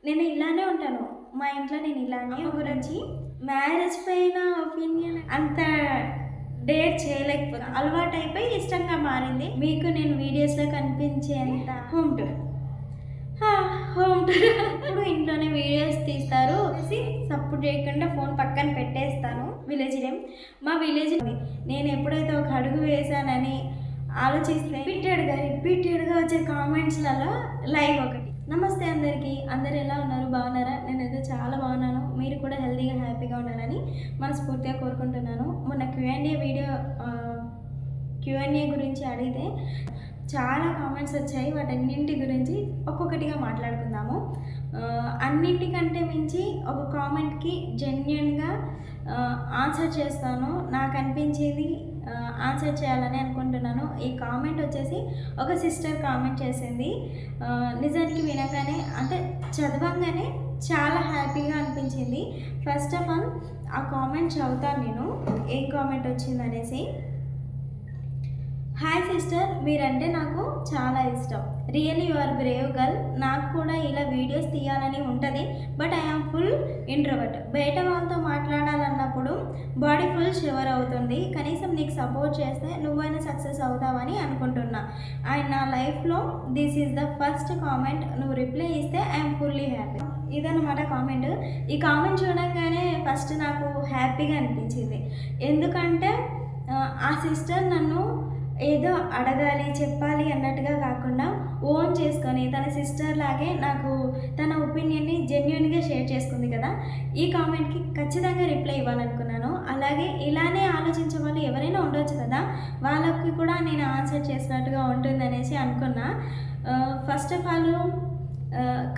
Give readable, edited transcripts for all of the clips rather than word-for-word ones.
నేను ఇలానే ఉంటాను. మా ఇంట్లో నేను ఇలానే గురించి మ్యారేజ్ పైన ఒపీనియన్ అంత డేర్ చేయలేకపోతే అలవాటైపోయి ఇష్టంగా మారింది. మీకు నేను వీడియోస్లో కనిపించేంత హోమ్ టూర్ ఇప్పుడు ఇంట్లోనే వీడియోస్ తీస్తారు. సపోర్ట్ చేయకుండా ఫోన్ పక్కన పెట్టేస్తాను. విలేజ్ నేమ్ మా విలేజ్. నేను ఎప్పుడైతే ఒక అడుగు వేసానని ఆలోచిస్తే రిపీటెడ్గా వచ్చే కామెంట్స్లలో లైవ్ ఒకటి. నమస్తే అందరికీ, అందరు ఎలా ఉన్నారు? బాగున్నారా? నేనైతే చాలా బాగున్నాను. మీరు కూడా హెల్తీగా హ్యాపీగా ఉన్నారని మనస్ఫూర్తిగా కోరుకుంటున్నాను. మొన్న Q&A గురించి అడిగితే చాలా కామెంట్స్ వచ్చాయి. వాటన్నింటి గురించి ఒక్కొక్కటిగా మాట్లాడుకుందాము. అన్నింటికంటే మించి ఒక కామెంట్కి జెన్యున్గా ఆన్సర్ చేస్తాను. నాకు అనిపించేది ఆన్సర్ చేయాలని అనుకుంటున్నాను. ఈ కామెంట్ వచ్చేసి ఒక సిస్టర్ కామెంట్ చేసింది. నిజానికి వినగానే అంటే చదవంగానే చాలా హ్యాపీగా అనిపించింది. ఫస్ట్ ఆఫ్ ఆల్ ఆ కామెంట్ చదువుతాను నేను, ఏం కామెంట్ వచ్చింది అనేసి. హాయ్ సిస్టర్, మీరంటే నాకు చాలా ఇష్టం. Really you are brave girl. నాకు కూడా ఇలా వీడియోస్ తీయాలని ఉంటుంది, బట్ ఐఆమ్ ఫుల్ ఇంట్రోవర్ట్. బయట వాళ్ళతో మాట్లాడాలన్నప్పుడు బాడీ ఫుల్ షివర్ అవుతుంది. కనీసం నీకు సపోర్ట్ చేస్తే నువ్వైనా సక్సెస్ అవుతావని అనుకుంటున్నా. అండ్ నా లైఫ్లో this is the first comment. నువ్వు రిప్లై ఇస్తే ఐఎమ్ ఫుల్లీ హ్యాపీ. ఇదన్నమాట కామెంట్. ఈ కామెంట్ చూడగానే ఫస్ట్ నాకు హ్యాపీగా అనిపించింది. ఎందుకంటే ఆ సిస్టర్ నన్ను ఏదో అడగాలి చెప్పాలి అన్నట్టుగా కాకుండా ఓన్ చేసుకొని తన సిస్టర్ లాగే నాకు తన ఒపీనియన్ని జెన్యున్గా షేర్ చేసుకుంది కదా. ఈ కామెంట్కి ఖచ్చితంగా రిప్లై ఇవ్వాలనుకున్నాను. అలాగే ఇలానే ఆలోచించే వాళ్ళు ఎవరైనా ఉండవచ్చు కదా, వాళ్ళకి కూడా నేను ఆన్సర్ చేసినట్టుగా ఉంటుందనేసి అనుకున్నా. ఫస్ట్ ఆఫ్ ఆల్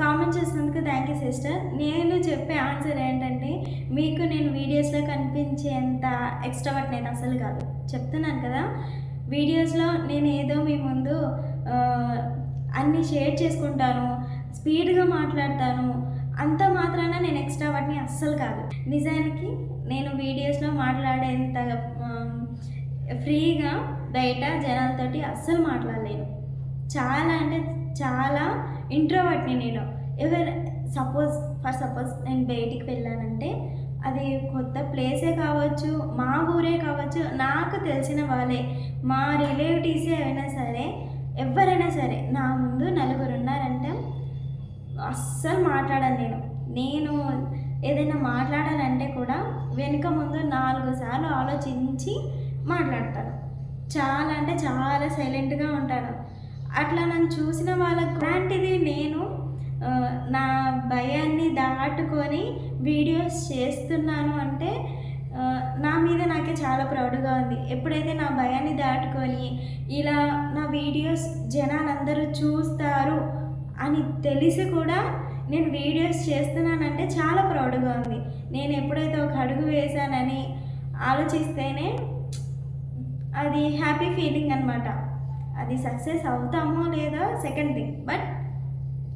కామెంట్ చేసినందుకు థ్యాంక్ యూ సిస్టర్. నేను చెప్పే ఆన్సర్ ఏంటంటే, మీకు నేను వీడియోస్లో కనిపించేంత ఎక్స్ట్రావర్ట్ నేను అసలు కాదు. చెప్తున్నాను కదా, వీడియోస్లో నేను ఏదో మీ ముందు అన్నీ షేర్ చేసుకుంటాను, స్పీడ్గా మాట్లాడతాను, అంత మాత్రాన నేను ఎక్స్ట్రావర్ట్ని అస్సలు కాదు. నిజానికి నేను వీడియోస్లో మాట్లాడేంత ఫ్రీగా బయట జనాలతోటి అస్సలు మాట్లాడలేను. చాలా అంటే చాలా ఇంట్రోవర్ట్ని నేను. సపోజ్ నేను బయటికి వెళ్ళానంటే అది కొత్త ప్లేసే కావచ్చు, మా ఊరే కావచ్చు, నాకు తెలిసిన వాళ్ళే, మా రిలేటివ్సే అయినా సరే, ఎవరైనా సరే నా ముందు నలుగురు ఉన్నారంటే అస్సలు మాట్లాడను. నేను ఏదైనా మాట్లాడాలంటే కూడా వెనుక ముందు 4 సార్లు ఆలోచించి మాట్లాడతాను. చాలా అంటే చాలా సైలెంట్గా ఉంటాను. అట్లా నన్ను చూసిన వాళ్ళకు అలాంటిది నేను నా భయాన్ని దాటుకొని వీడియోస్ చేస్తున్నాను అంటే నా మీద నాకే చాలా ప్రౌడ్గా ఉంది. ఎప్పుడైతే నా భయాన్ని దాటుకొని ఇలా నా వీడియోస్ జనాలందరూ చూస్తారు అని తెలిసి కూడా నేను వీడియోస్ చేస్తున్నానంటే చాలా ప్రౌడ్గా ఉంది. నేను ఎప్పుడైతే ఒక అడుగు వేశానని ఆలోచిస్తేనే అది హ్యాపీ ఫీలింగ్ అనమాట. అది సక్సెస్ అవుతామో లేదో సెకండ్ థింగ్, బట్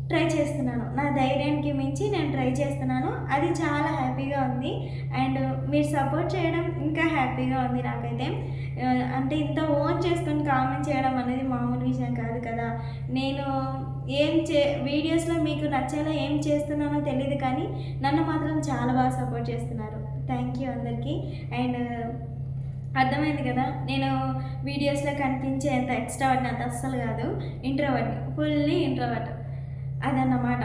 ట్రై చేస్తున్నాను. నా ధైర్యానికి మించి నేను ట్రై చేస్తున్నాను. అది చాలా హ్యాపీగా ఉంది. అండ్ మీరు సపోర్ట్ చేయడం ఇంకా హ్యాపీగా ఉంది నాకైతే. అంటే ఇంత ఓన్ చేసుకొని కామెంట్ చేయడం అనేది మామూలు విషయం కాదు కదా. నేను వీడియోస్లో మీకు నచ్చేలా ఏం చేస్తున్నానో తెలియదు, కానీ నన్ను మాత్రం చాలా బాగా సపోర్ట్ చేస్తున్నారు. థ్యాంక్ యూ అందరికీ. అండ్ అర్థమైంది కదా, నేను వీడియోస్లో కనిపించేంత ఎక్స్ట్రావర్ట్ అంత అస్సలు కాదు, ఇంట్రోవర్ట్, ఫుల్లీ ఇంట్రోవర్ట్. అదన్నమాట.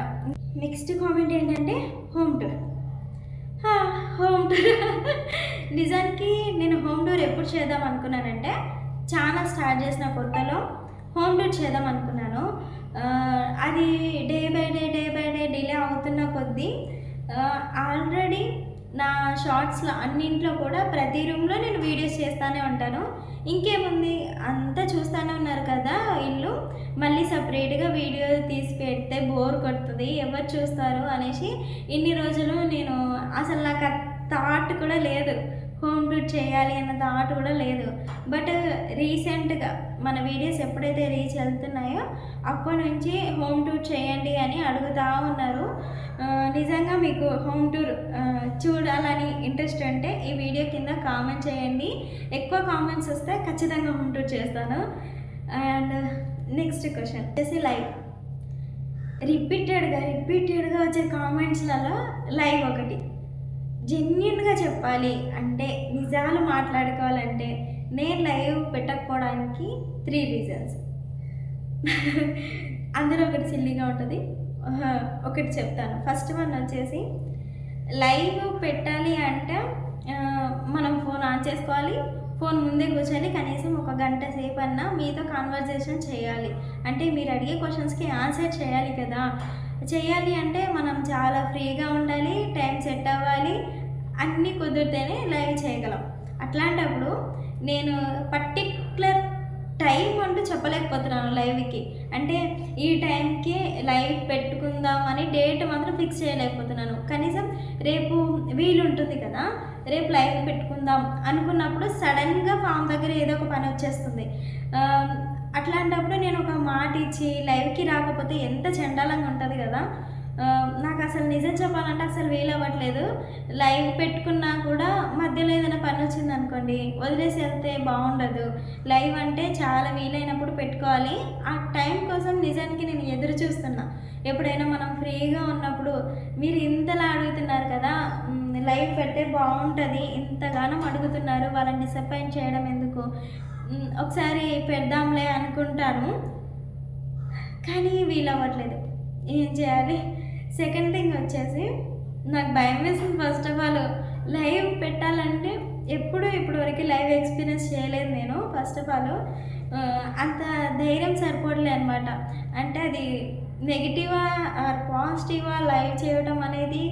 నెక్స్ట్ కామెంట్ ఏంటంటే హోమ్ టూర్. నిజానికి నేను హోమ్ టూర్ ఎప్పుడు చేద్దాం అనుకున్నానంటే, చాలా స్టార్ట్ చేసిన కొత్తలో హోమ్ టూర్ చేద్దాం అనుకున్నాను. అది డే బై డే డిలే అవుతున్న కొద్దీ ఆల్రెడీ నా షార్ట్స్లో అన్నింట్లో కూడా ప్రతి రూమ్లో నేను వీడియోస్ చేస్తూనే ఉంటాను. ఇంకేముంది, అంతా చూస్తూనే ఉన్నారు కదా ఇల్లు, మళ్ళీ సపరేట్గా వీడియో తీసి పెడితే బోర్ కొడుతుంది, ఎవరు చూస్తారు అనేసి ఇన్ని రోజులు నేను అసలు నాకు ఆ థాట్ కూడా లేదు, హోమ్ టూర్ చేయాలి అన్న థాట్ కూడా లేదు. బట్ రీసెంట్గా మన వీడియోస్ ఎప్పుడైతే రీచ్ వెళ్తున్నాయో అప్పటి నుంచి హోమ్ టూర్ చేయండి అని అడుగుతూ ఉన్నారు. నిజంగా మీకు హోమ్ టూర్ చూడాలని ఇంట్రెస్ట్ ఉంటే ఈ వీడియో కింద కామెంట్ చేయండి. ఎక్కువ కామెంట్స్ వస్తే ఖచ్చితంగా హోమ్ టూర్ చేస్తాను. అండ్ నెక్స్ట్ క్వశ్చన్ వచ్చేసి రిపీటెడ్గా వచ్చే కామెంట్స్లలో లైవ్ ఒకటి. జెన్యూన్గా చెప్పాలి అంటే, నిజాలు మాట్లాడుకోవాలంటే నేను లైవ్ పెట్టకపోవడానికి 3 రీజన్స్. అందులో ఒకటి సిల్లీగా ఉంటుంది, ఒకటి చెప్తాను. ఫస్ట్ వన్ వచ్చేసి, లైవ్ పెట్టాలి అంటే మనం ఫోన్ ఆన్ చేసుకోవాలి, ఫోన్ ముందే కూర్చొని కనీసం ఒక గంట సేపు అన్నా మీతో కాన్వర్జేషన్ చేయాలి. అంటే మీరు అడిగే క్వశ్చన్స్కి ఆన్సర్ చేయాలి కదా. చేయాలి అంటే మనం చాలా ఫ్రీగా ఉండాలి, టైం సెట్ అవ్వాలి, అన్నీ కుదిరితేనే లైవ్ చేయగలం. అట్లాంటప్పుడు నేను పర్టిక్యులర్ టైం అంటూ చెప్పలేకపోతున్నాను లైవ్కి. అంటే ఈ టైంకి లైవ్ పెట్టుకుందామని డేట్ మాత్రం ఫిక్స్ చేయలేకపోతున్నాను. కనీసం రేపు వీలు ఉంటుంది కదా, రేపు లైవ్ పెట్టుకుందాం అనుకున్నప్పుడు సడన్గా ఫామ్ దగ్గర ఏదో ఒక పని వచ్చేస్తుంది. అట్లాంటప్పుడు నేను ఒక మాట ఇచ్చి లైవ్కి రాకపోతే ఎంత చండాలంగా ఉంటుంది కదా. నాకు అసలు నిజం చెప్పాలంటే అసలు వీలు అవ్వట్లేదు. లైవ్ పెట్టుకున్నా కూడా మధ్యలో ఏదైనా పని వచ్చింది అనుకోండి, వదిలేసి వెళ్తే బాగుండదు. లైవ్ అంటే చాలా వీలైనప్పుడు పెట్టుకోవాలి. ఆ టైం కోసం నిజానికి నేను ఎదురు చూస్తున్నా. ఎప్పుడైనా మనం ఫ్రీగా ఉన్నప్పుడు మీరు ఇంతలా అడుగుతున్నారు కదా, లైవ్ పెడితే బాగుంటుంది, ఇంతగానం అడుగుతున్నారు, వాళ్ళని డిసప్పాయింట్ చేయడం ఎందుకు, ఒకసారి పెడదాంలే అనుకుంటాను, కానీ వీలు అవ్వట్లేదు. ఏం చేయాలి? సెకండ్ థింగ్ వచ్చేసి, నాకు భయం వేసింది. ఫస్ట్ ఆఫ్ ఆల్ లైవ్ పెట్టాలంటే ఇప్పటివరకు లైవ్ ఎక్స్పీరియన్స్ చేయలేదు నేను. ఫస్ట్ ఆఫ్ ఆల్ అంత ధైర్యం సరిపోలే అనమాట. అంటే అది నెగిటివా ఆర్ పాజిటివా లైవ్ చేయడం అనేది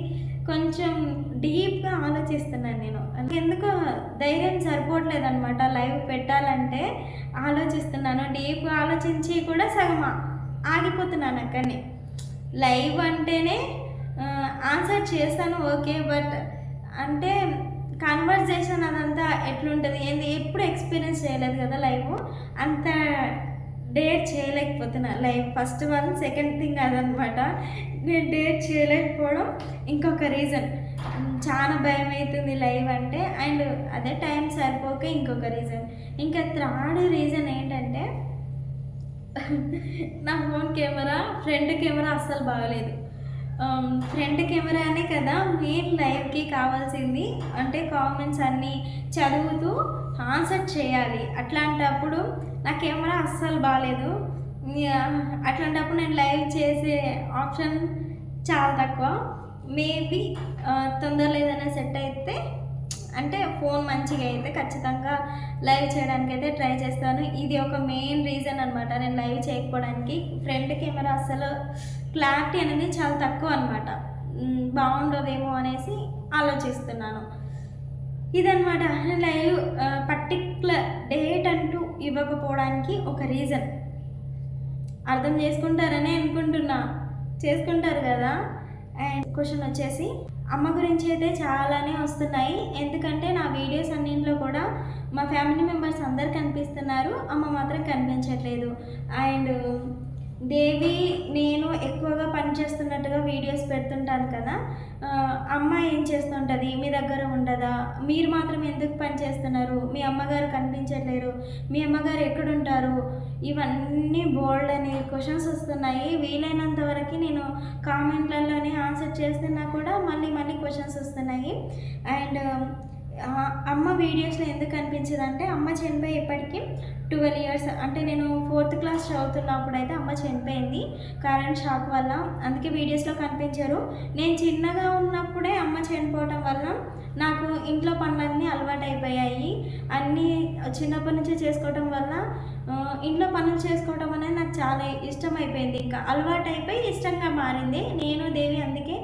కొంచెం డీప్గా ఆలోచిస్తున్నాను నేను. ఎందుకో ధైర్యం సరిపోవట్లేదు అనమాట. లైవ్ పెట్టాలంటే ఆలోచిస్తున్నాను, డీప్గా ఆలోచించి కూడా సగం ఆగిపోతున్నాను అక్కడనే. లైవ్ అంటేనే ఆన్సర్ చేస్తాను, ఓకే, బట్ అంటే కన్వర్జేషన్ అదంతా ఎట్లుంటుంది ఏంది ఎప్పుడు ఎక్స్పీరియన్స్ చేయలేదు కదా లైవ్, అంత డేట్ చేయలేకపోతున్నా live. First one. Second thing అదనమాట, నేను డేట్ చేయలేకపోవడం ఇంకొక రీజన్. చాలా భయం అవుతుంది లైవ్ అంటే, అండ్ అదే టైం సరిపోక ఇంకొక రీజన్. ఇంకా థర్డ్ రీజన్ ఏంటంటే, నా ఫోన్ కెమెరా ఫ్రంట్ కెమెరా అస్సలు బాగలేదు. ఫ్రంట్ కెమెరానే కదా మెయిన్ లైవ్కి కావాల్సింది. అంటే కామెంట్స్ అన్నీ చదువుతూ ఆన్సర్ చేయాలి. అట్లాంటప్పుడు నా కెమెరా అస్సలు బాగాలేదు. అట్లాంటప్పుడు నేను లైవ్ చేసే ఆప్షన్ చాలా తక్కువ. మేబీ తొందరలో ఏదైనా సెట్ అయితే, అంటే ఫోన్ మంచిగా అయితే ఖచ్చితంగా లైవ్ చేయడానికి అయితే ట్రై చేస్తాను. ఇది ఒక మెయిన్ రీజన్ అనమాట నేను లైవ్ చేయకపోవడానికి. ఫ్రంట్ కెమెరా అసలు క్లారిటీ అనేది చాలా తక్కువ అనమాట. బాగుండదేమో అనేసి ఆలోచిస్తున్నాను. ఇదనమాట లైవ్ పర్టిక్యులర్ డేట్ అంటూ ఇవ్వకపోవడానికి ఒక రీజన్. అర్థం చేసుకుంటారని అనుకుంటున్నా, చేసుకుంటారు కదా. అండ్ క్వశ్చన్ వచ్చేసి, అమ్మ గురించి అయితే చాలానే వస్తున్నాయి. ఎందుకంటే నా వీడియోస్ అన్నింటిలో కూడా మా ఫ్యామిలీ మెంబర్స్ అందరు కనిపిస్తున్నారు, అమ్మ మాత్రం కనిపించట్లేదు. అండ్ దేవి నేను ఎక్కువగా పనిచేస్తున్నట్టుగా వీడియోస్ పెడుతుంటాను కదా, అమ్మ ఏం చేస్తుంటుంది, మీ దగ్గర ఉండదా, మీరు మాత్రం ఎందుకు పని చేస్తున్నారు, మీ అమ్మగారు కనిపించట్లేరు, మీ అమ్మగారు ఎక్కడుంటారు, ఇవన్నీ బోల్డ్ అనే క్వశ్చన్స్ వస్తున్నాయి. వీలైనంత వరకు నేను కామెంట్లలోనే ఆన్సర్ చేస్తున్నా కూడా మళ్ళీ క్వశ్చన్స్ వస్తున్నాయి. అండ్ అమ్మ వీడియోస్లో ఎందుకు కనిపించదంటే, అమ్మ చనిపోయి ఇప్పటికీ 12 years, అంటే నేను 4th class చదువుతున్నప్పుడు అయితే అమ్మ చనిపోయింది కరెంట్ షాక్ వల్ల. అందుకే వీడియోస్లో కనిపించారు. నేను చిన్నగా ఉన్నప్పుడే అమ్మ చనిపోవటం వల్ల నాకు ఇంట్లో పనులన్నీ అలవాటు అయిపోయాయి. అన్నీ చిన్నప్పటి నుంచే చేసుకోవటం వల్ల ఇంట్లో పనులు చేసుకోవటం అనేది నాకు చాలా ఇష్టం అయిపోయింది. ఇంకా అలవాటు అయిపోయి ఇష్టంగా మారింది. నేను దేవి అందుకే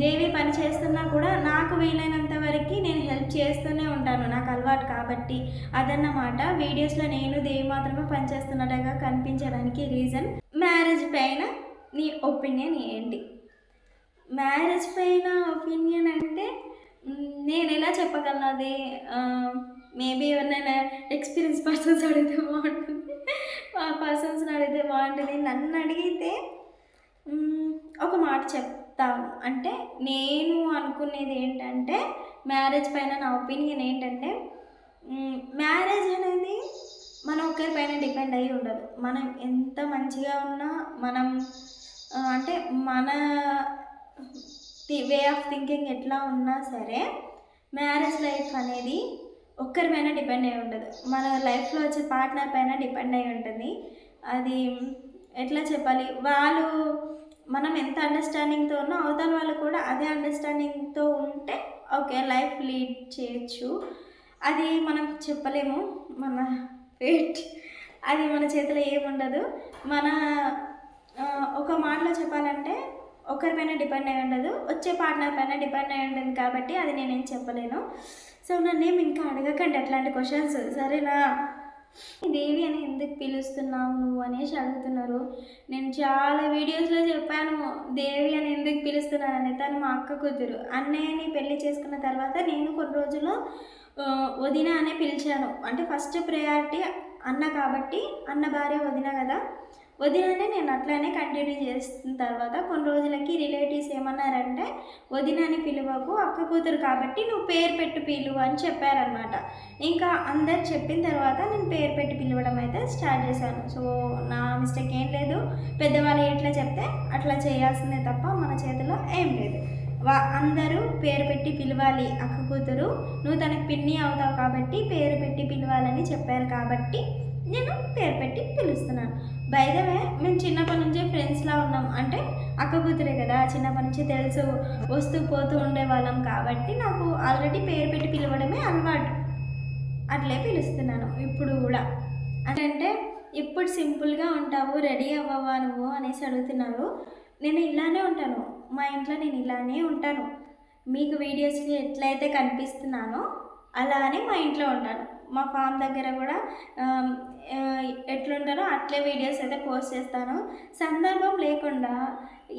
దేవి పని చేస్తున్నా కూడా నాకు వీలైనంత వరకు నేను హెల్ప్ చేస్తూనే ఉంటాను, నాకు అలవాటు కాబట్టి. అదన్నమాట వీడియోస్లో నేను దేవి మాత్రమే పనిచేస్తున్నట్టుగా కనిపించడానికి రీజన్. మ్యారేజ్ పైన నీ ఒపీనియన్ ఏంటి? మ్యారేజ్ పైన ఒపీనియన్ అంటే నేను ఎలా చెప్పగలను? అది మేబీ ఎవరినైనా ఎక్స్పీరియన్స్ పర్సన్స్ అడిగితే బాగుంటుంది, ఆ పర్సన్స్ని అడిగితే బాగుంటుంది. నన్ను అడిగితే ఒక మాట చెప్తాను. అంటే నేను అనుకునేది ఏంటంటే, మ్యారేజ్ పైన నా ఒపీనియన్ ఏంటంటే, మ్యారేజ్ అనేది మనం ఒకరి పైన డిపెండ్ అయ్యి ఉండదు. మనం ఎంత మంచిగా ఉన్నా, మనం అంటే మన వే ఆఫ్ థింకింగ్ ఎట్లా ఉన్నా సరే మ్యారేజ్ లైఫ్ అనేది ఒక్కరి పైన డిపెండ్ అయి ఉండదు, మన లైఫ్లో వచ్చే పార్ట్నర్ పైన డిపెండ్ అయి ఉంటుంది. అది ఎట్లా చెప్పాలి, వాళ్ళు మనం ఎంత అండర్స్టాండింగ్తో ఉన్నా అవతల వాళ్ళు కూడా అదే అండర్స్టాండింగ్తో ఉంటే ఓకే లైఫ్ లీడ్ చేయొచ్చు. అది మనం చెప్పలేము, మన ఫేట్, అది మన చేతిలో ఏముండదు. మన ఒక మాటలో చెప్పాలంటే ఒకరిపైన డిపెండ్ అయి ఉండదు, వచ్చే పార్ట్నర్ పైన డిపెండ్ అయి ఉంటుంది. కాబట్టి అది నేనేం చెప్పలేను. సో నన్నేం ఇంకా అడగకండి అట్లాంటి క్వశ్చన్స్, సరేనా? దేవి అని ఎందుకు పిలుస్తున్నావు నువ్వు అనేసి అడుగుతున్నారు. నేను చాలా వీడియోస్లో చెప్పాను దేవి అని ఎందుకు పిలుస్తున్నానని. తను మా అక్క కూతురు. అన్నయ్యని పెళ్లి చేసుకున్న తర్వాత నేను కొన్ని రోజులు వదిన అనే పిలిచాను. అంటే ఫస్ట్ ప్రయారిటీ అన్న కాబట్టి, అన్న భార్య వదిన కదా, వదిననే నేను అట్లానే కంటిన్యూ చేసిన తర్వాత కొన్ని రోజులకి రిలేటివ్స్ ఏమన్నారంటే వదిన అని పిలువకు, అక్క కూతురు కాబట్టి నువ్వు పేరు పెట్టి పిలువు అని చెప్పారనమాట. ఇంకా అందరు చెప్పిన తర్వాత నేను పేరు పెట్టి పిలవడం అయితే స్టార్ట్ చేశాను. సో నా మిస్టేక్ ఏం లేదు, పెద్దవాళ్ళు ఎట్లా చెప్తే అట్లా చేయాల్సిందే తప్ప మన చేతిలో ఏం లేదు. అందరూ పేరు పెట్టి పిలవాలి, అక్క కూతురు నువ్వు తనకు పిన్ని అవుతావు కాబట్టి పేరు పెట్టి పిలవాలని చెప్పారు కాబట్టి నేను పేరు పెట్టి పిలుస్తున్నాను. బై ద వే మేము చిన్నప్పటి నుంచే ఫ్రెండ్స్లా ఉన్నాం, అంటే అక్క కూతురే కదా, చిన్నప్పటి నుంచి తెలుసు, వస్తూ పోతూ ఉండేవాళ్ళం కాబట్టి నాకు ఆల్రెడీ పేరు పెట్టి పిలవడమే అలవాటు, అట్లే పిలుస్తున్నాను ఇప్పుడు కూడా. అంటే ఇప్పుడు సింపుల్గా ఉంటావు, రెడీ అవ్వవా నువ్వు అనేసి అడుగుతున్నారు. నేను ఇలానే ఉంటాను, మా ఇంట్లో నేను ఇలానే ఉంటాను. మీకు వీడియోస్కి ఎట్లయితే కనిపిస్తున్నానో అలానే మా ఇంట్లో ఉంటాను. మా ఫామ్ దగ్గర కూడా ఎట్లుంటానో అట్లే వీడియోస్ అయితే పోస్ట్ చేస్తాను. సందర్భం లేకుండా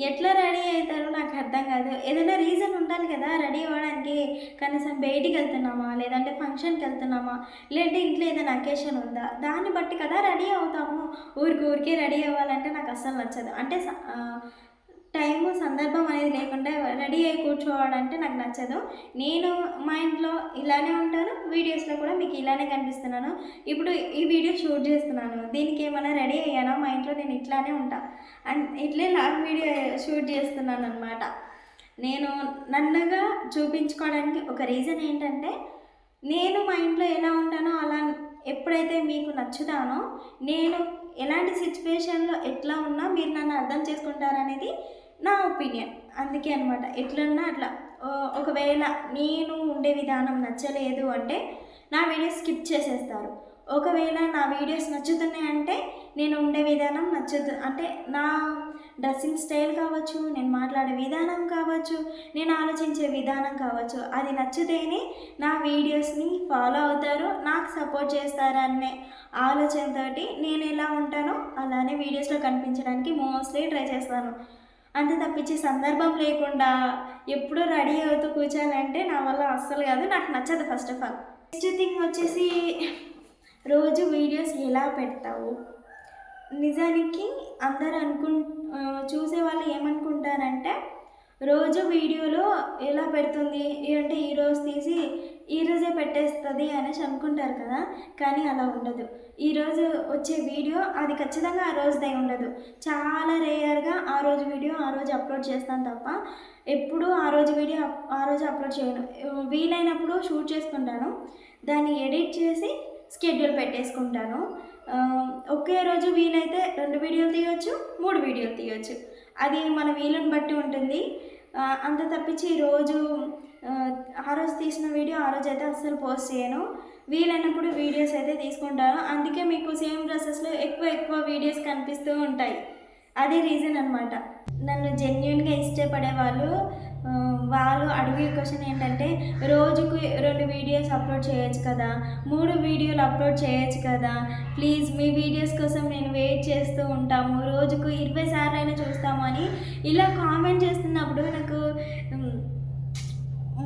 ఎట్లా రెడీ అవుతారో నాకు అర్థం కాదు. ఏదైనా రీజన్ ఉండాలి కదా రెడీ అవ్వడానికి. కనీసం బయటికి వెళ్తున్నామా, లేదంటే ఫంక్షన్కి వెళ్తున్నామా, లేదంటే ఇంట్లో ఏదైనా అకేషన్ ఉందా, దాన్ని బట్టి కదా రెడీ అవుతాము. ఊరికే రెడీ అవ్వాలంటే నాకు అస్సలు నచ్చదు. అంటే టైము సందర్భం అనేది లేకుండా రెడీ అయి కూర్చోవాలంటే నాకు నచ్చదు. నేను మా ఇంట్లో ఇలానే ఉంటాను, వీడియోస్లో కూడా మీకు ఇలానే కనిపిస్తున్నాను. ఇప్పుడు ఈ వీడియో షూట్ చేస్తున్నాను, దీనికి ఏమైనా రెడీ అయ్యానా? మా ఇంట్లో నేను ఇట్లానే ఉంటాను అండ్ ఇట్లే లాంగ్ వీడియో షూట్ చేస్తున్నాను అనమాట. నేను నన్నుగా చూపించుకోవడానికి ఒక రీజన్ ఏంటంటే నేను మా ఇంట్లో ఎలా ఉంటానో అలా ఎప్పుడైతే మీకు నచ్చుతానో, నేను ఎలాంటి సిచ్యువేషన్లో ఎట్లా ఉన్నా మీరు నన్ను అర్థం చేసుకుంటారనేది నా ఒపీనియన్. అందుకే అనమాట ఎట్లున్నా అట్లా. ఒకవేళ నేను ఉండే విధానం నచ్చలేదు అంటే నా వీడియోస్ స్కిప్ చేసేస్తారు. ఒకవేళ నా వీడియోస్ నచ్చుతున్నాయంటే నేను ఉండే విధానం అంటే నా డ్రెస్సింగ్ స్టైల్ కావచ్చు, నేను మాట్లాడే విధానం కావచ్చు, నేను ఆలోచించే విధానం కావచ్చు, అది నచ్చితేనే నా వీడియోస్ని ఫాలో అవుతారు, నాకు సపోర్ట్ చేస్తారనే ఆలోచనతోటి నేను ఎలా ఉంటానో అలానే వీడియోస్లో కనిపించడానికి మోస్ట్లీ ట్రై చేస్తాను. అంతే తప్పించి సందర్భం లేకుండా ఎప్పుడూ రెడీ అవుతూ కూర్చోాలంటే నా వల్ల అస్సలు కాదు, నాకు నచ్చదు. First of all next thing వచ్చేసి రోజు వీడియోస్ ఎలా పెడతావు? నిజానికి అందరు చూసే వాళ్ళు ఏమనుకుంటారంటే రోజు వీడియోలో ఎలా పెడుతుంది అంటే ఈరోజు తీసి ఈరోజే పెట్టేస్తుంది అనేసి అనుకుంటారు కదా, కానీ అలా ఉండదు. ఈరోజు వచ్చే వీడియో అది ఖచ్చితంగా ఆ రోజుదై ఉండదు. చాలా రేయర్గా ఆ రోజు వీడియో ఆ రోజు అప్లోడ్ చేస్తాను తప్ప ఎప్పుడూ ఆ రోజు వీడియో ఆ రోజు అప్లోడ్ చేయను. వీలైనప్పుడు షూట్ చేసుకుంటాను, దాన్ని ఎడిట్ చేసి స్కెడ్యూల్ పెట్టేసుకుంటాను. ఒకే రోజు వీలైతే 2 వీడియోలు తీయవచ్చు, 3 వీడియోలు తీయవచ్చు, అది మన వీలుని బట్టి ఉంటుంది. అంత తప్పించి రోజు ఆ రోజు తీసిన వీడియో ఆ రోజు అయితే అస్సలు పోస్ట్ చేయను. వీలైనప్పుడు వీడియోస్ అయితే తీసుకుంటాను. అందుకే మీకు సేమ్ డ్రెస్సెస్లో ఎక్కువ వీడియోస్ కనిపిస్తూ ఉంటాయి. అదే రీజన్ అనమాట. నన్ను జెన్యున్గా ఇష్టపడే వాళ్ళు అడిగే క్వశ్చన్ ఏంటంటే రోజుకు 2 వీడియోస్ అప్లోడ్ చేయొచ్చు కదా, 3 వీడియోలు అప్లోడ్ చేయొచ్చు కదా, ప్లీజ్ మీ వీడియోస్ కోసం నేను వెయిట్ చేస్తూ ఉంటాము, రోజుకు 20 సార్లు అయినా చూస్తాము అని ఇలా కామెంట్ చేస్తున్నప్పుడు నాకు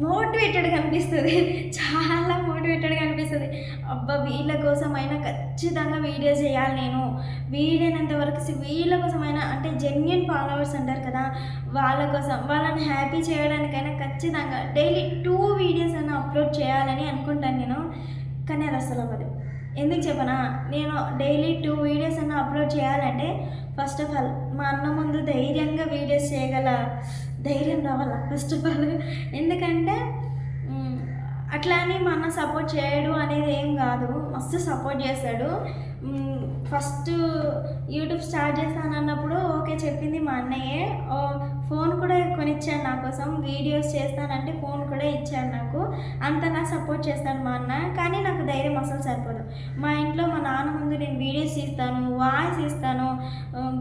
మోటివేటెడ్గా అనిపిస్తుంది, చాలా మోటివేటెడ్గా అనిపిస్తుంది. అబ్బా వీళ్ళ కోసమైనా ఖచ్చితంగా వీడియో చేయాలి, నేను వీలైనంత వరకు వీళ్ళ కోసమైనా, అంటే జెన్యున్ ఫాలోవర్స్ అంటారు కదా, వాళ్ళ కోసం వాళ్ళని హ్యాపీ చేయడానికైనా ఖచ్చితంగా డైలీ 2 వీడియోస్ అయినా అప్లోడ్ చేయాలని అనుకుంటాను నేను. కానీ అది అసలు అవ్వదు. ఎందుకు చెప్పనా, నేను డైలీ 2 వీడియోస్ అన్నా అప్లోడ్ చేయాలంటే ఫస్ట్ ఆఫ్ ఆల్ మా అన్న ముందు ధైర్యంగా వీడియోస్ చేయగల ధైర్యం రావాలా ఫస్ట్ ఆఫ్ ఆల్. ఎందుకంటే అట్లా అని మా అన్న సపోర్ట్ చేయడు అనేది ఏం కాదు, మస్తు సపోర్ట్ చేస్తాడు. ఫస్ట్ యూట్యూబ్ స్టార్ట్ చేస్తానన్నప్పుడు ఓకే చెప్పింది మా అన్నయ్యే. ఫోన్ కూడా కొనిచ్చాడు నా కోసం, వీడియోస్ చేస్తానంటే ఫోన్ కూడా ఇచ్చాడు నాకు. అంతగా సపోర్ట్ చేస్తాడు మా అన్న. కానీ నాకు ధైర్యం అసలు సరిపోదు. మా ఇంట్లో మా నాన్న ముందు నేను వీడియోస్ తీస్తాను, వాయిస్ ఇస్తాను.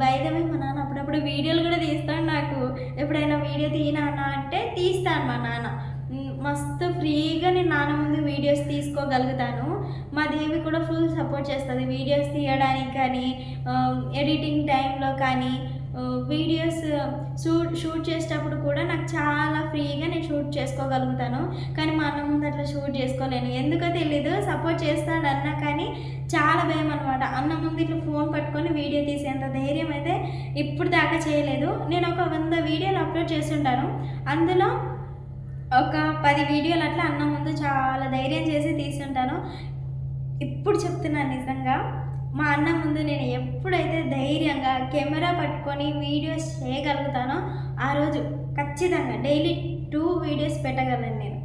బై ద వే మా నాన్న అప్పుడప్పుడు వీడియోలు కూడా తీస్తాడు. నాకు ఎప్పుడైనా వీడియో తీయనా అంటే తీస్తాను మా నాన్న. మస్తు ఫ్రీగా నేను నాన్న ముందు వీడియోస్ తీసుకోగలుగుతాను. మా దేవి కూడా ఫుల్ సపోర్ట్ చేస్తుంది వీడియోస్ తీయడానికి కానీ, ఎడిటింగ్ టైంలో కానీ, వీడియోస్ షూట్ చేసేటప్పుడు కూడా నాకు చాలా ఫ్రీగా నేను షూట్ చేసుకోగలుగుతాను. కానీ మా అన్న ముందు అట్లా షూట్ చేసుకోలేను, ఎందుకో తెలీదు. సపోర్ట్ చేస్తాడు అన్న, కానీ చాలా భయం అనమాట. అన్న ముందు ఇట్లా ఫోన్ పట్టుకొని వీడియో తీసేంత ధైర్యం అయితే ఇప్పుడు దాకా చేయలేదు. నేను ఒక 100 వీడియోలు అప్లోడ్ చేస్తుంటాను, అందులో ఒక 10 వీడియోలు అట్లా అన్న ముందు చాలా ధైర్యం చేసి తీస్తుంటాను. ఇప్పుడు చెప్తున్నాను నిజంగా, మా అన్న ముందు నేను ఎప్పుడైతే ధైర్యంగా కెమెరా పట్టుకొని వీడియోస్ చేయగలుగుతానో ఆ రోజు ఖచ్చితంగా డైలీ 2 వీడియోస్ పెట్టగలను నేను.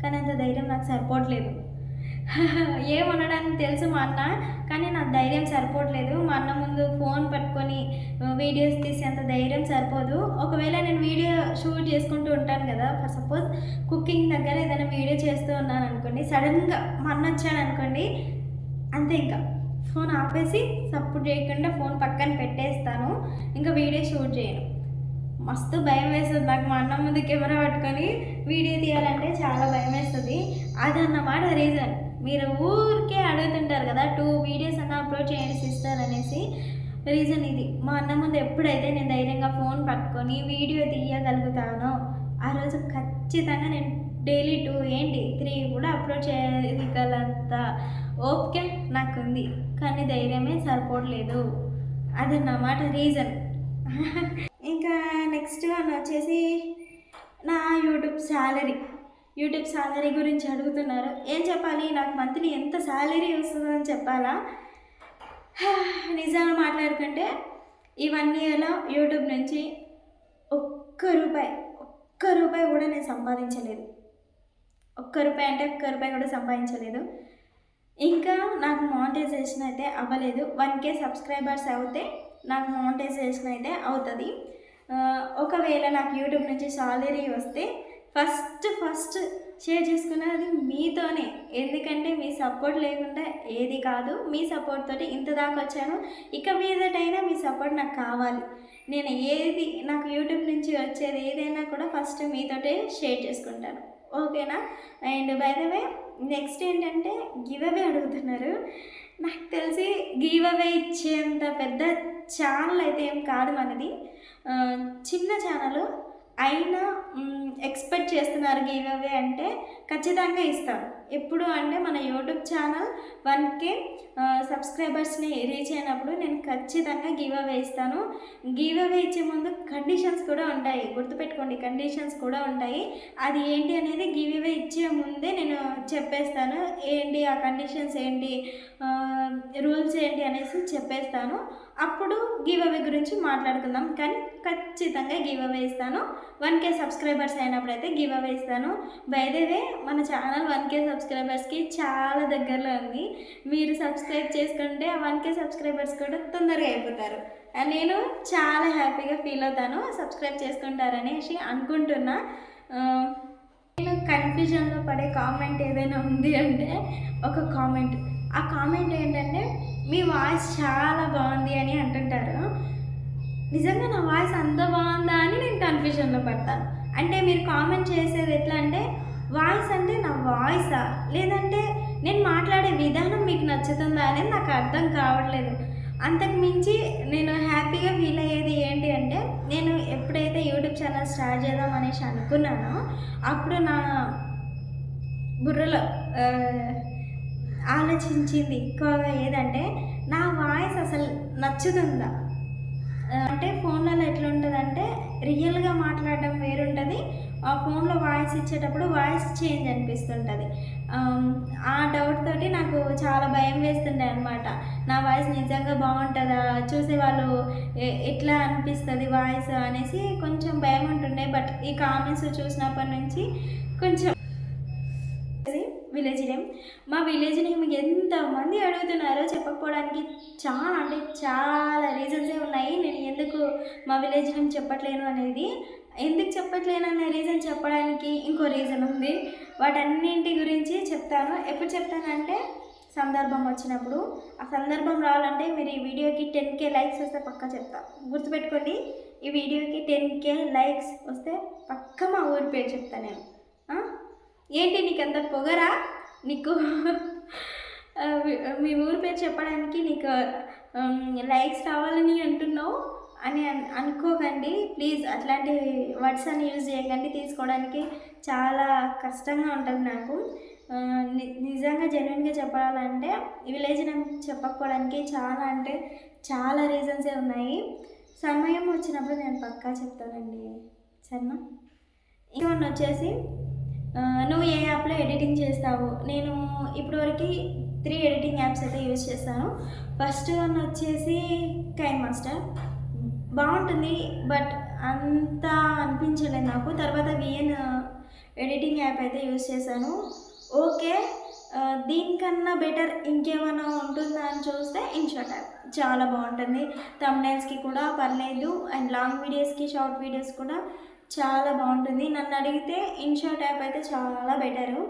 కానీ అంత ధైర్యం నాకు సరిపోవట్లేదు. ఏమనడానికి తెలుసు మా అన్న, కానీ నా ధైర్యం సరిపోవట్లేదు. మా అన్న ముందు ఫోన్ పట్టుకొని వీడియోస్ తీసేంత ధైర్యం సరిపోదు. ఒకవేళ నేను వీడియో షూట్ చేసుకుంటూ ఉంటాను కదా, ఫర్ సపోజ్ కుకింగ్ దగ్గర ఏదైనా వీడియో చేస్తూ ఉన్నాను అనుకోండి, సడన్గా మా అన్న వచ్చాడు అనుకోండి, అంతే ఇంకా ఫోన్ ఆపేసి సపోర్ట్ చేయకుండా ఫోన్ పక్కన పెట్టేస్తాను, ఇంకా వీడియో షూట్ చేయను. మస్తు భయం వేస్తుంది నాకు మా అన్న ముందు కెమెరా పట్టుకొని వీడియో తీయాలంటే చాలా భయం వేస్తుంది. అదన్నమాట రీజన్. మీరు ఊరికే అడుగుతుంటారు కదా 2 వీడియోస్ అన్న అప్లోడ్ చేయండి సిస్టర్ అనేసి, రీజన్ ఇది. మా అన్న ముందు ఎప్పుడైతే నేను ధైర్యంగా ఫోన్ పట్టుకొని వీడియో తీయగలుగుతానో ఆ రోజు ఖచ్చితంగా నేను డైలీ 2 ఏంటి 3 కూడా అప్లోడ్ చేయగలంత ఓకే నాకుంది. కానీ ధైర్యమే సరిపోవట్లేదు, అదన్నమాట రీజన్. ఇంకా నెక్స్ట్ అని వచ్చేసి నా యూట్యూబ్ శాలరీ గురించి అడుగుతున్నారు. ఏం చెప్పాలి, నాకు మంత్లీ ఎంత శాలరీ వస్తుందని చెప్పాలా? నిజంగా మాట్లాడుకుంటే ఈ 1 ఇయర్లో యూట్యూబ్ నుంచి ఒక్క రూపాయి కూడా నేను సంపాదించలేదు. ఒక్క రూపాయి కూడా సంపాదించలేదు. ఇంకా నాకు మానిటైజేషన్ అయితే అవ్వలేదు. 1K సబ్స్క్రైబర్స్ అవుతే నాకు మానిటైజేషన్ అయితే అవుతుంది. ఒకవేళ నాకు యూట్యూబ్ నుంచి సాలరీ వస్తే ఫస్ట్ షేర్ చేసుకున్నది మీతోనే. ఎందుకంటే మీ సపోర్ట్ లేకుండా ఏది కాదు. మీ సపోర్ట్ తోటి ఇంత దాకా వచ్చాను. ఇక మీదటైనా మీ సపోర్ట్ నాకు కావాలి. నేను నాకు యూట్యూబ్ నుంచి వచ్చేది ఏదైనా కూడా ఫస్ట్ మీతోటే షేర్ చేసుకుంటాను, ఓకేనా? And by the way next ఏంటంటే గివ్ అవే అడుగుతున్నారు. నాకు తెలిసి గివ్ అవే ఇచ్చేంత పెద్ద ఛానల్ అయితే ఏం కాదు మనది, చిన్న ఛానల్ అయినా ఎక్స్పెక్ట్ చేస్తున్నారు గివ్ అవే అంటే ఖచ్చితంగా ఇస్తాను. ఎప్పుడు అంటే మన యూట్యూబ్ ఛానల్ 1K సబ్స్క్రైబర్స్ని రీచ్ అయినప్పుడు నేను ఖచ్చితంగా గివ్ అవే ఇస్తాను. గివ్ అవే ఇచ్చే ముందు కండిషన్స్ కూడా ఉంటాయి, గుర్తుపెట్టుకోండి, కండిషన్స్ కూడా ఉంటాయి. అది ఏంటి అనేది గివ్ అవే ఇచ్చే ముందే నేను చెప్పేస్తాను. ఏంటి ఆ కండిషన్స్ ఏంటి, రూల్స్ ఏంటి అనేసి చెప్పేస్తాను. అప్పుడు గివ్ అవే గురించి మాట్లాడుకుందాం. కానీ ఖచ్చితంగా గివ్ అవే ఇస్తాను. 1K సబ్స్క్రైబర్స్ అయినప్పుడైతే గివ్ అవే ఇస్తాను. బై ద వే మన ఛానల్ 1K సబ్స్క్రైబర్స్కి చాలా దగ్గరలో ఉంది. మీరు సబ్స్క్రైబ్ చేసుకుంటే ఆ 1K సబ్స్క్రైబర్స్ కూడా తొందరగా అయిపోతారు. నేను చాలా హ్యాపీగా ఫీల్ అవుతాను సబ్స్క్రైబ్ చేసుకుంటారనేసి అనుకుంటున్నా. నేను కన్ఫ్యూజన్లో పడే కామెంట్ ఏదైనా ఉంది అంటే ఒక కామెంట్, ఆ కామెంట్ ఏంటంటే మీ వాయిస్ చాలా బాగుంది అని అంటుంటారు. నిజంగా నా వాయిస్ అంత బాగుందా అని నేను కన్ఫ్యూజన్లో పడతాను. అంటే మీరు కామెంట్ చేసేది ఎట్లా అంటే వాయిస్ అంటే నా వాయిసా లేదంటే నేను మాట్లాడే విధానం మీకు నచ్చుతుందా అనేది నాకు అర్థం కావట్లేదు. అంతకు మించి నేను హ్యాపీగా ఫీల్ అయ్యేది ఏంటి అంటే, నేను ఎప్పుడైతే యూట్యూబ్ ఛానల్ స్టార్ట్ చేద్దాం అనేసి అనుకున్నానో అప్పుడు నా బుర్రలో ఆలోచించింది ఎక్కువగా ఏదంటే నా వాయిస్ అసలు నచ్చుతుందా అంటే. ఫోన్లలో ఎట్లా ఉంటుందంటే రియల్గా మాట్లాడడం వేరుంటుంది, ఆ ఫోన్లో వాయిస్ ఇచ్చేటప్పుడు వాయిస్ చేంజ్ అనిపిస్తుంటుంది. ఆ డౌట్ తోటి నాకు చాలా భయం వేస్తుండే అనమాట. నా వాయిస్ నిజంగా బాగుంటుందా, చూసేవాళ్ళు ఎట్లా అనిపిస్తుంది వాయిస్ అనేసి కొంచెం భయం ఉంటుండే. బట్ ఈ కామెంట్స్ చూసినప్పటి నుంచి కొంచెం విలేజ్ నేమ్, మా విలేజ్ నేమ్ ఎంతమంది అడుగుతున్నారో చెప్పకపోవడానికి చాలా అంటే చాలా రీజన్సే ఉన్నాయి. నేను ఎందుకు మా విలేజ్ నేమ్ చెప్పట్లేను అనేది, ఎందుకు చెప్పట్లేను అనే రీజన్ చెప్పడానికి ఇంకో రీజన్ ఉంది. వాటన్నింటి గురించి చెప్తాను. ఎప్పుడు చెప్తానంటే సందర్భం వచ్చినప్పుడు. ఆ సందర్భం రావాలంటే మీరు ఈ వీడియోకి 10K లైక్స్ వస్తే పక్కా చెప్తాను. గుర్తుపెట్టుకోండి, ఈ వీడియోకి 10K లైక్స్ వస్తే పక్క మా ఊరి పేరు చెప్తాను నేను. ఏంటి నీకు అంత పొగరా, నీకు మీ ఊరి పేరు చెప్పడానికి నీకు లైక్స్ రావాలని అంటున్నావు అని అనుకోకండి ప్లీజ్. అట్లాంటి వర్డ్స్ అని యూజ్ చేయకండి, తీసుకోవడానికి చాలా కష్టంగా ఉంటుంది నాకు. నిజంగా జెన్యున్గా చెప్పాలంటే విలేజ్ నేమ్ చెప్పకపోవడానికి చాలా అంటే చాలా రీజన్సే ఉన్నాయి. సమయం వచ్చినప్పుడు నేను పక్కా చెప్తానండి, సరేనా? ఇంకొన్ని వచ్చేసి, నువ్వు ఏ యాప్లో ఎడిటింగ్ చేస్తావు? నేను ఇప్పటివరకు 3 ఎడిటింగ్ యాప్స్ అయితే యూజ్ చేస్తాను. ఫస్ట్ వన్ వచ్చేసి కైన్ మాస్టర్, బాగుంటుంది బట్ అంత అనిపించలేదు నాకు. తర్వాత విఎన్ ఎడిటింగ్ యాప్ అయితే యూజ్ చేశాను, ఓకే. దీనికన్నా బెటర్ ఇంకేమైనా ఉంటుందా అని చూస్తే ఇన్షాట్ యాప్ చాలా బాగుంటుంది. థంబ్నెయిల్స్కి కూడా పర్లేదు, అండ్ లాంగ్ వీడియోస్కి షార్ట్ వీడియోస్ కూడా చాలా బాగుంటుంది. నన్ను అడిగితే ఇన్షాట్ యాప్ అయితే చాలా బెటరు.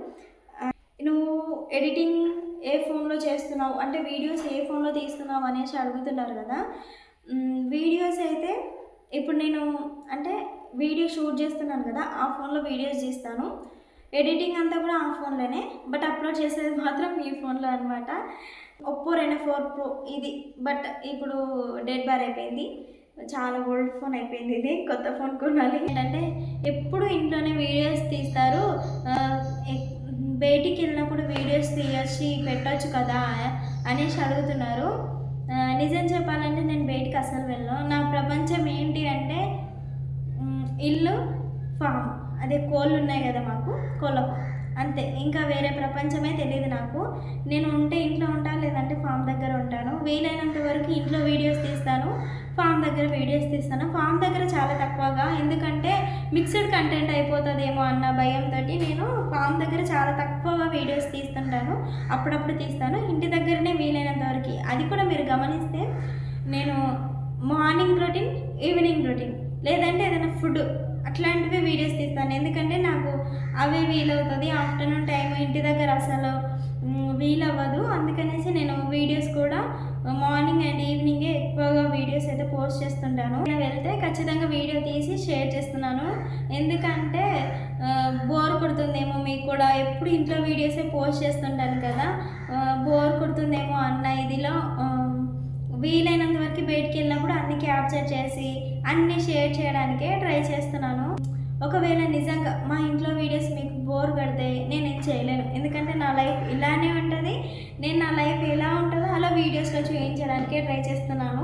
నువ్వు ఎడిటింగ్ ఏ ఫోన్లో చేస్తున్నావు అంటే వీడియోస్ ఏ ఫోన్లో తీస్తున్నావు అనేసి అడుగుతున్నారు కదా. వీడియోస్ అయితే ఇప్పుడు నేను అంటే వీడియో షూట్ చేస్తున్నాను కదా, ఆ ఫోన్లో వీడియోస్ తీస్తాను. ఎడిటింగ్ అంతా కూడా ఆ ఫోన్లోనే, బట్ అప్లోడ్ చేసేది మాత్రం ఈ ఫోన్లో అనమాట. ఒప్పో Reno 4 Pro ఇది, బట్ ఇప్పుడు డెడ్ బార్ అయిపోయింది, చాలా ఓల్డ్ ఫోన్ అయిపోయింది. ఇది కొత్త ఫోన్ కొనాలి. ఏంటంటే ఎప్పుడు ఇంట్లోనే వీడియోస్ తీస్తారు, బయటికి వెళ్ళినప్పుడు వీడియోస్ తీయచ్చి పెట్టచ్చు కదా అనేసి అడుగుతున్నారు. నిజం చెప్పాలంటే నేను బయటికి అసలు వెళ్ళను. నా ప్రపంచం ఏంటి అంటే ఇల్లు, ఫామ్, అదే కోళ్ళు ఉన్నాయి కదా మాకు, కోళ్ళ ఫామ్, అంతే. ఇంకా వేరే ప్రపంచమే తెలియదు నాకు. నేను ఉంటే ఇంట్లో ఉంటాను, లేదంటే ఫామ్ దగ్గర ఉంటాను. వీలైనంత వరకు ఇంట్లో వీడియోస్ తీస్తాను, ఫామ్ దగ్గర వీడియోస్ తీస్తాను. ఫామ్ దగ్గర చాలా తక్కువగా, ఎందుకంటే మిక్స్డ్ కంటెంట్ అయిపోతుందేమో అన్న భయంతో నేను ఫామ్ దగ్గర చాలా తక్కువగా వీడియోస్ తీస్తుంటాను. అప్పుడప్పుడు తీస్తాను, ఇంటి దగ్గరనే వీలైనంత వరకు. అది కూడా మీరు గమనిస్తే నేను మార్నింగ్ రొటీన్, ఈవినింగ్ రొటీన్, లేదంటే ఏదైనా ఫుడ్ అట్లాంటివి వీడియోస్ తీస్తాను. ఎందుకంటే నాకు అవే వీలవుతుంది. ఆఫ్టర్నూన్ టైం ఇంటి దగ్గర అసలు వీలవ్వదు. అందుకనేసి నేను వీడియోస్ కూడా మార్నింగ్ అండ్ ఈవినింగే ఎక్కువగా వీడియోస్ అయితే పోస్ట్ చేస్తుంటాను. నేను వెళ్తే ఖచ్చితంగా వీడియో తీసి షేర్ చేస్తున్నాను. ఎందుకంటే బోర్ కొడుతుందేమో మీకు కూడా, ఎప్పుడు ఇంట్లో వీడియోసే పోస్ట్ చేస్తుంటాను కదా, బోర్ కొడుతుందేమో అన్న ఇదిలో వీలైనంత వరకు బయటికి వెళ్ళినప్పుడు అన్ని క్యాప్చర్ చేసి అన్నీ షేర్ చేయడానికే ట్రై చేస్తున్నాను. ఒకవేళ నిజంగా మా ఇంట్లో వీడియోస్ మీకు బోర్ కడితే నేనేం చేయలేను, ఎందుకంటే నా లైఫ్ ఇలానే ఉంటుంది. నేను నా లైఫ్ ఎలా ఉంటుందో అలా వీడియోస్లో చూపించడానికే ట్రై చేస్తున్నాను.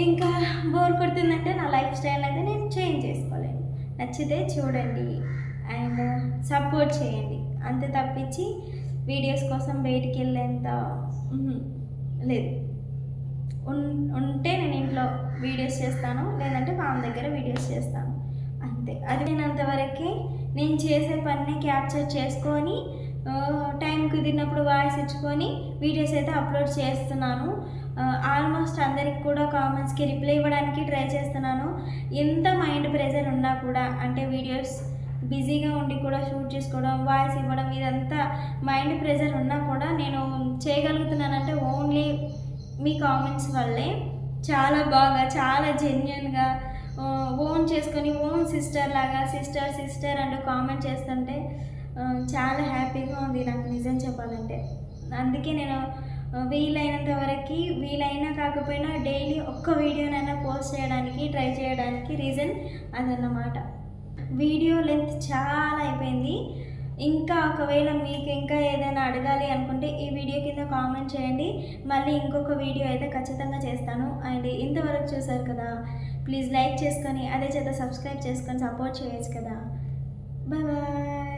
ఇంకా బోర్ కొడుతుందంటే నా లైఫ్ స్టైల్ అయితే నేను చేంజ్ చేసుకోలేను. నచ్చితే చూడండి అండ్ సపోర్ట్ చేయండి, అంతే తప్పించి వీడియోస్ కోసం బయటికి వెళ్ళేంత లేదు. ఉంటే నేను ఇంట్లో వీడియోస్ చేస్తాను, లేదంటే ఫామ్ దగ్గర వీడియోస్ చేస్తాను, అంతే. అది నేను అంతవరకే నేను చేసే పని క్యాప్చర్ చేసుకొని టైం కుదిరినప్పుడు వాయిస్ ఇచ్చుకొని వీడియోస్ అయితే అప్లోడ్ చేస్తున్నాను. ఆల్మోస్ట్ అందరికి కూడా కామెంట్స్కి రిప్లై ఇవ్వడానికి ట్రై చేస్తున్నాను. ఎంత మైండ్ ప్రెజర్ ఉన్నా కూడా, అంటే వీడియోస్ బిజీగా ఉండి కూడా షూట్ చేసుకోవడం, వాయిస్ ఇవ్వడం, ఇదంతా మైండ్ ప్రెజర్ ఉన్నా కూడా నేను చేయగలుగుతున్నానంటే ఓన్లీ మీ కామెంట్స్ వల్లే. చాలా బాగా, చాలా జెన్యున్గా ఓన్ చేసుకొని ఓన్ సిస్టర్ లాగా సిస్టర్ అంటూ కామెంట్ చేస్తుంటే చాలా హ్యాపీగా ఉంది నాకు, నిజం చెప్పాలంటే. అందుకే నేను వీలైనంత వరకు, వీలైనా కాకపోయినా డైలీ ఒక్క వీడియోనైనా పోస్ట్ చేయడానికి ట్రై చేయడానికి రీజన్ అదన్నమాట. వీడియో లెంత్ చాలా అయిపోయింది. ఇంకా ఒకవేళ మీకు ఇంకా ఏదైనా అడగాలి అనుకుంటే ఈ వీడియో కింద కామెంట్ చేయండి, మళ్ళీ ఇంకొక వీడియో అయితే ఖచ్చితంగా చేస్తాను. అండ్ ఇంతవరకు చూసారు కదా, ప్లీజ్ లైక్ చేసుకొని అదే చేత సబ్స్క్రైబ్ చేసుకొని సపోర్ట్ చేయొచ్చు కదా. Bye bye.